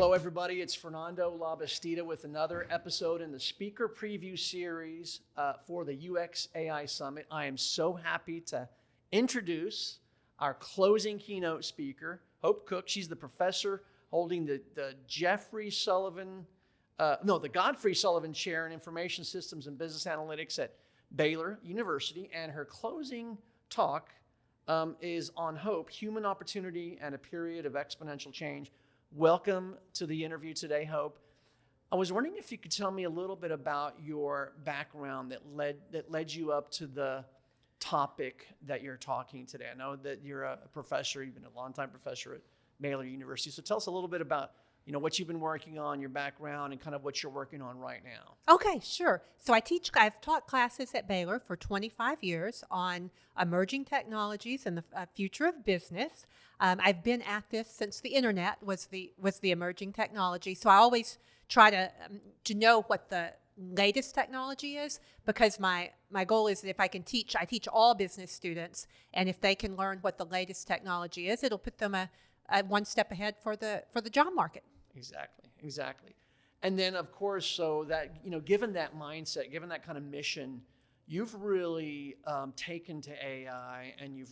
Hello, everybody. It's Fernando Labastida with another episode in the speaker preview series for the UX AI Summit. I am so happy to introduce our closing keynote speaker, Hope Koch. She's the professor holding the Godfrey Sullivan Chair in Information Systems and Business Analytics at Baylor University. And her closing talk is on hope, human opportunity, and a period of exponential change. Welcome to the interview today, Hope. I was wondering if you could tell me a little bit about your background that led you up to the topic that you're talking today. I know that you're a professor, you've been a longtime professor at Baylor University. So tell us a little bit about what you've been working on, your background, and kind of what you're working on right now. Okay, sure. So I've taught classes at Baylor for 25 years on emerging technologies and the future of business. I've been at this since the internet was the emerging technology. So I always try to know what the latest technology is, because my goal is that if I teach all business students, and if they can learn what the latest technology is, it'll put them one step ahead for the job market. Exactly. And then, of course, so that, given that mindset, given that kind of mission, you've really taken to AI, and you're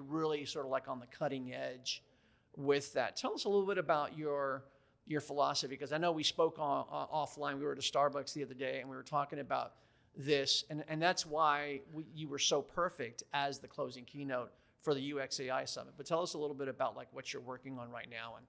really sort of like on the cutting edge with that. Tell us a little bit about your philosophy, because I know we spoke offline. We were at a Starbucks the other day, and we were talking about this, and that's why you were so perfect as the closing keynote for the UX AI Summit. But tell us a little bit about like what you're working on right now and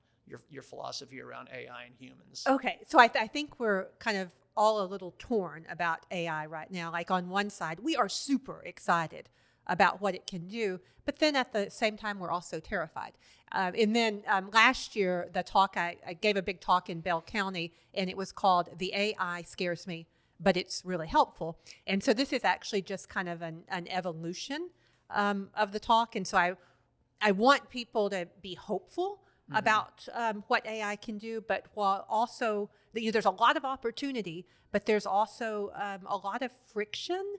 your philosophy around AI and humans. Okay, so I think we're kind of all a little torn about AI right now. Like on one side, we are super excited about what it can do, but then at the same time, we're also terrified. And then last year, the talk, I gave a big talk in Bell County, and it was called "The AI Scares Me, but It's Really Helpful." And so this is actually just kind of an evolution of the talk. And so I want people to be hopeful about what AI can do, but while also there's a lot of opportunity, but there's also a lot of friction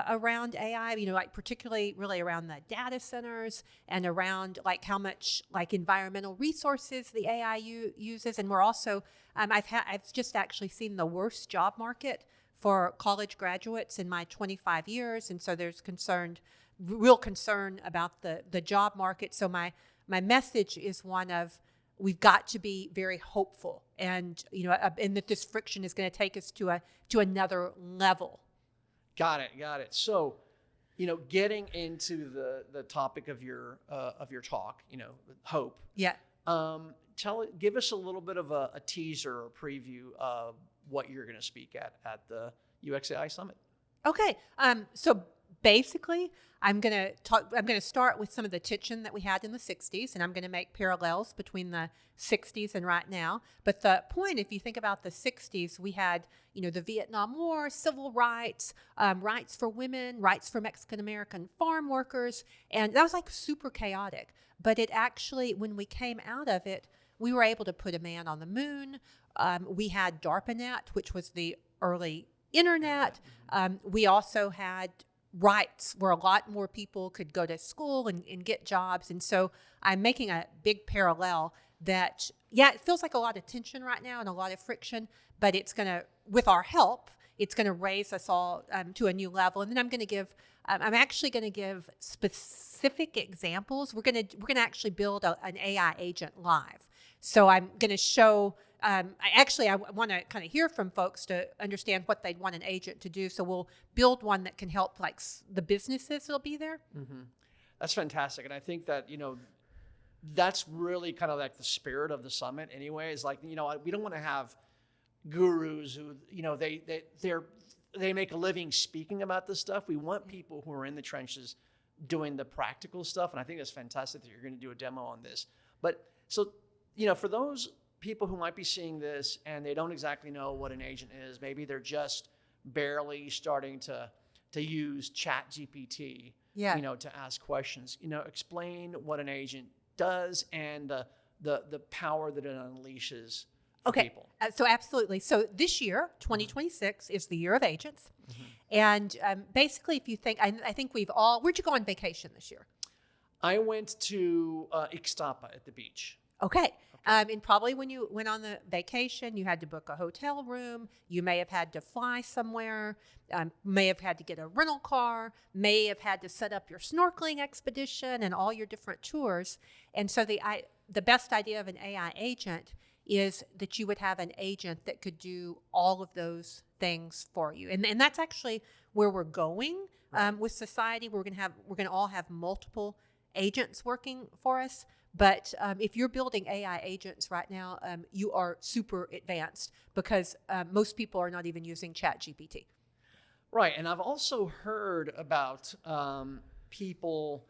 around AI, like particularly really around the data centers and around like how much like environmental resources the AI uses. And we're also, I've just actually seen the worst job market for college graduates in my 25 years. And so there's real concern about the job market. So my message is one of, we've got to be very hopeful, and and that this friction is going to take us to another level. Got it. So, getting into the topic of your talk, hope. Yeah. Give us a little bit of a teaser or preview of what you're going to speak at the UX AI Summit. Okay. So basically, I'm going to start with some of the tension that we had in the 60s, and I'm going to make parallels between the 60s and right now. But the point, if you think about the 60s, we had, the Vietnam War, civil rights, rights for women, rights for Mexican-American farm workers, and that was like super chaotic. But it actually, when we came out of it, we were able to put a man on the moon. We had DARPANET, which was the early internet. We also had rights where a lot more people could go to school and get jobs. And so I'm making a big parallel that, it feels like a lot of tension right now and a lot of friction, but it's going to, with our help, it's going to raise us all to a new level. And then I'm actually going to give specific examples. We're going to actually build an AI agent live. So I'm going to show, I want to kind of hear from folks to understand what they'd want an agent to do. So we'll build one that can help like the businesses that'll be there. Mm-hmm. That's fantastic. And I think that, that's really kind of like the spirit of the summit anyway, is like, we don't want to have gurus who, they make a living speaking about this stuff. We want people who are in the trenches doing the practical stuff. And I think that's fantastic that you're going to do a demo on this. But so, for those people who might be seeing this and they don't exactly know what an agent is, maybe they're just barely starting to use ChatGPT, to ask questions. Explain what an agent does and the power that it unleashes for people. So absolutely. So this year, 2026, is the year of agents. Mm-hmm. And basically, if you think, I think where'd you go on vacation this year? I went to Ixtapa at the beach. Okay. And probably when you went on the vacation, you had to book a hotel room. You may have had to fly somewhere, may have had to get a rental car, may have had to set up your snorkeling expedition and all your different tours. And so the best idea of an AI agent is that you would have an agent that could do all of those things for you. And that's actually where we're going with society. We're going to all have multiple agents working for us. But if you're building AI agents right now, you are super advanced because most people are not even using ChatGPT. Right. And I've also heard about people,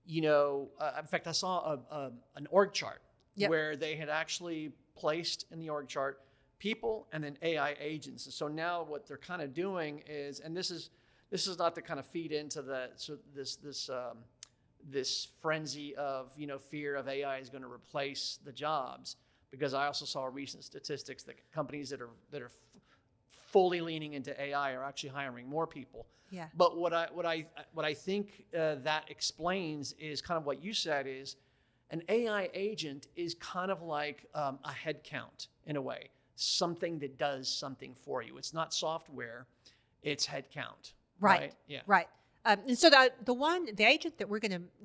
in fact, I saw an org chart where they had actually placed in the org chart people and then AI agents. And so now what they're kind of doing is, and this is not to kind of feed into this frenzy of fear of AI is going to replace the jobs, because I also saw recent statistics that companies that are fully leaning into AI are actually hiring more people. Yeah. But what I think that explains is kind of what you said, is an AI agent is kind of like a head count in a way, something that does something for you. It's not software, it's head count. Right. Yeah. Right. And so the agent that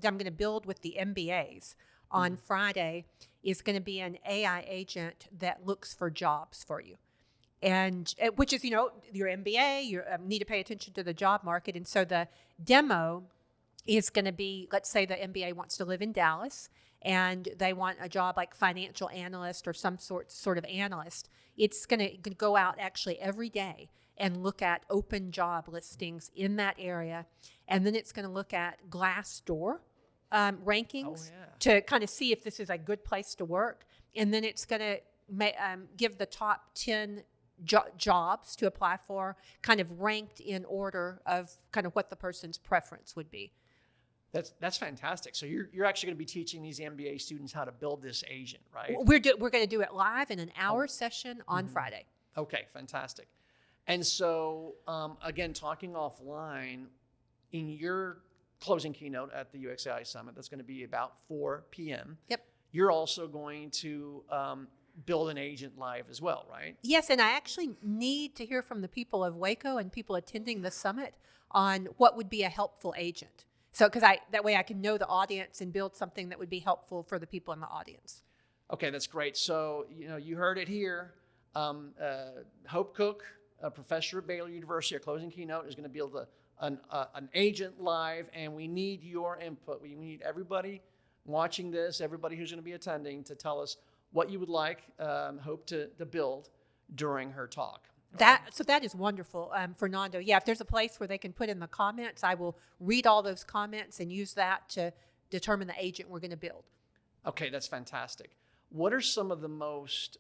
I'm gonna build with the MBAs on Friday is going to be an AI agent that looks for jobs for you, and which is your MBA. You need to pay attention to the job market, and so the demo is going to be, let's say the MBA wants to live in Dallas and they want a job like financial analyst or some sort of analyst. It's going to go out actually every day and look at open job listings in that area. And then it's going to look at Glassdoor rankings to kind of see if this is a good place to work. And then it's going to give the top 10 jobs to apply for, kind of ranked in order of kind of what the person's preference would be. That's fantastic. So you're actually going to be teaching these MBA students how to build this agent, right? We're going to do it live in an hour session on Friday. Okay, fantastic. And so, again, talking offline, in your closing keynote at the UXAI Summit, that's going to be about 4 p.m. Yep. You're also going to build an agent live as well, right? Yes, and I actually need to hear from the people of Waco and people attending the summit on what would be a helpful agent. So, because that way I can know the audience and build something that would be helpful for the people in the audience. Okay, that's great. So, you heard it here. Hope Cook, a professor at Baylor University, our closing keynote, is going to build an agent live, and we need your input. We need everybody watching this, everybody who's going to be attending, to tell us what you would like Hope to build during her talk. So that is wonderful, Fernando. Yeah, if there's a place where they can put in the comments, I will read all those comments and use that to determine the agent we're going to build. Okay, that's fantastic. What are some of the most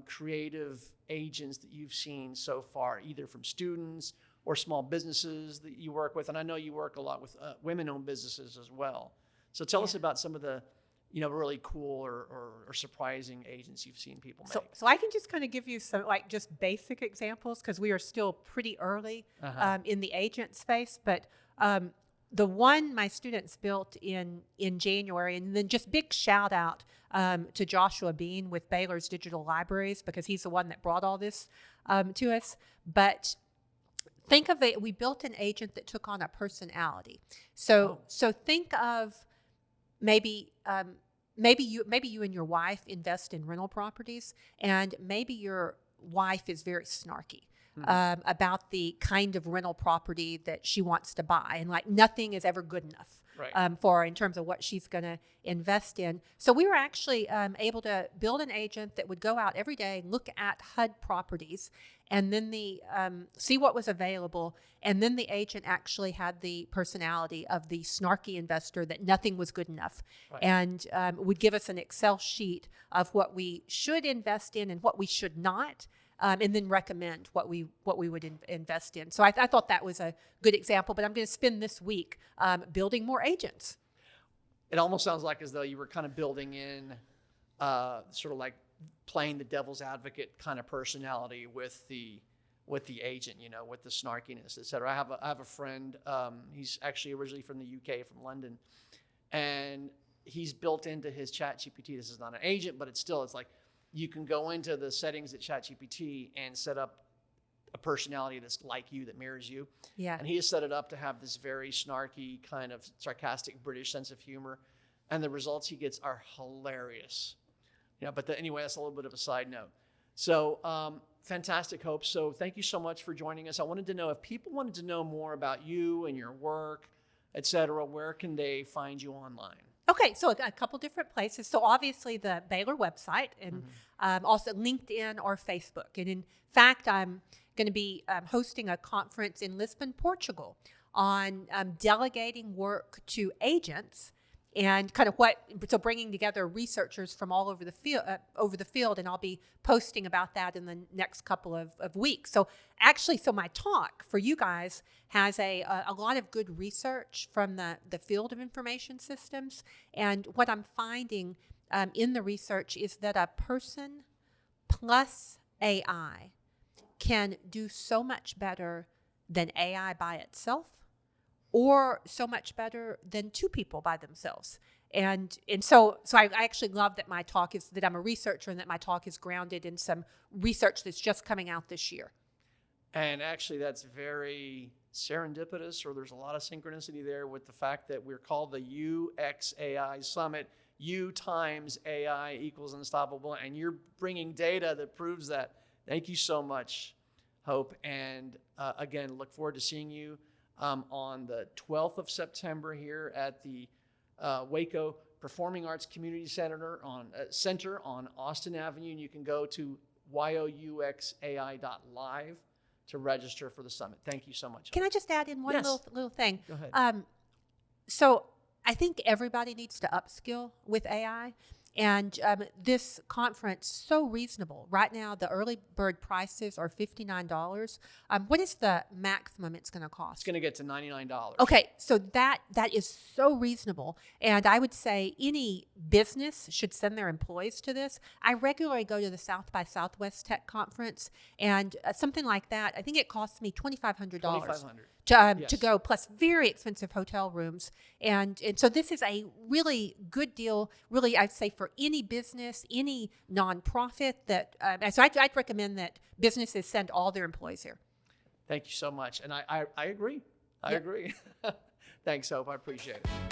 creative agents that you've seen so far, either from students or small businesses that you work with? And I know you work a lot with women-owned businesses as well. So tell us about some of the really cool or surprising agents you've seen people make. So I can just kind of give you some just basic examples, because we are still pretty early in the agent space. But the one my students built in January, and then just big shout out to Joshua Bean with Baylor's Digital Libraries, because he's the one that brought all this to us. But think of it, we built an agent that took on a personality. So think of maybe you and your wife invest in rental properties, and maybe your wife is very snarky about the kind of rental property that she wants to buy, and nothing is ever good enough for her in terms of what she's going to invest in. So we were actually able to build an agent that would go out every day, look at HUD properties, and then see what was available. And then the agent actually had the personality of the snarky investor that nothing was good enough, and would give us an Excel sheet of what we should invest in and what we should not. And then recommend what we would invest in. So I thought that was a good example, but I'm going to spend this week building more agents. It almost sounds like as though you were kind of building in sort of like playing the devil's advocate kind of personality with the agent, with the snarkiness, et cetera. I have a friend, he's actually originally from the UK, from London, and he's built into his ChatGPT. This is not an agent, but it's like you can go into the settings at ChatGPT and set up a personality that's like you, that mirrors you. Yeah. And he has set it up to have this very snarky, kind of sarcastic British sense of humor. And the results he gets are hilarious. But anyway, that's a little bit of a side note. So fantastic, Hope. So thank you so much for joining us. I wanted to know, if people wanted to know more about you and your work, et cetera, where can they find you online? Okay, so a couple different places. So obviously the Baylor website, and also LinkedIn or Facebook. And in fact, I'm going to be hosting a conference in Lisbon, Portugal, on delegating work to agents, and kind of so bringing together researchers from all over the field, and I'll be posting about that in the next couple of weeks. So actually, my talk for you guys has a lot of good research from the field of information systems. And what I'm finding in the research is that a person plus AI can do so much better than AI by itself, or so much better than two people by themselves. And so I actually love that my talk is, that I'm a researcher, and that my talk is grounded in some research that's just coming out this year. And actually, that's very serendipitous, or there's a lot of synchronicity there with the fact that we're called the UXAI Summit. U times AI equals unstoppable, and you're bringing data that proves that. Thank you so much, Hope. And again, look forward to seeing you on the 12th of September here at the Waco Performing Arts Community Center on Austin Avenue. And you can go to youxai.live to register for the summit. Thank you so much. Can I just add in one Yes. little thing? Go ahead. So I think everybody needs to upskill with AI. And this conference, so reasonable. Right now, the early bird prices are $59. What is the maximum it's going to cost? It's going to get to $99. Okay, so that is so reasonable. And I would say any business should send their employees to this. I regularly go to the South by Southwest Tech Conference, and something like that, I think it costs me $2,500. $2,500. To go, plus very expensive hotel rooms. And so this is a really good deal, really, I'd say, for any business, any nonprofit. So I'd recommend that businesses send all their employees here. Thank you so much. And I agree. I agree. Thanks, Hope. I appreciate it.